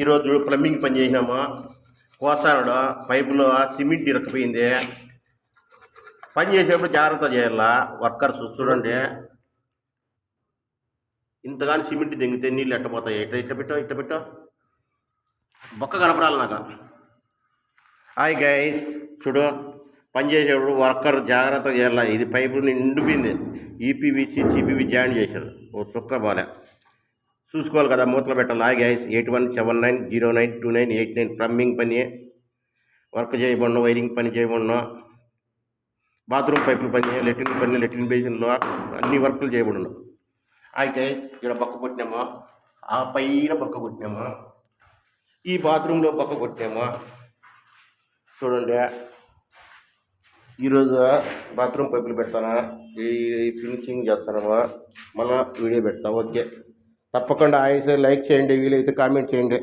ఈరోజు ప్లంబింగ్ పని చేసినాము. కోసానుడు పైపులో సిమెంట్ ఇరకపోయింది. పని చేసేప్పుడు జాగ్రత్త చేయాలా. వర్కర్స్ చూడండి, ఇంతగాని సిమెంట్ దింగితే నీళ్ళు ఎట్టపోతాయి. ఇట్ట పెట్టో బొక్క కనపడాలి నాకు. హాయ్ గైస్, చూడు పని చేసేప్పుడు వర్కర్ జాగ్రత్త చేయాల. ఇది పైపు నిండిపోయింది. ఈపీవీసీ సిపివి జాయిన్ చేశారు. ఓ సుక్క బాలే చూసుకోవాలి కదా, మూతలు పెట్టాలి. హాయ్ గైస్, 8179092989 ప్లంబింగ్ పని వర్క్ చేయబడిన, వైరింగ్ పని చేయబడిన, బాత్రూమ్ పైపుల పని, లెట్రిన్ పని, లెట్రిన్ బేసిన్లో అన్ని వర్కులు చేయబడిన. హాయ్ గైస్, ఇక్కడ బొక్క కొట్టినాము, ఆ పైన బొక్క కొట్టినాము, ఈ బాత్రూంలో బొక్క కొట్టినాము. చూడండి, ఈరోజు బాత్రూమ్ పైపులు పెడతాను, ఈ ఫినిషింగ్ చేస్తాను, మళ్ళీ వీడియో పెడతా. ఓకే, తప్పకుండా లైక్ చేయండి, వీలైతే కామెంట్ చేయండి.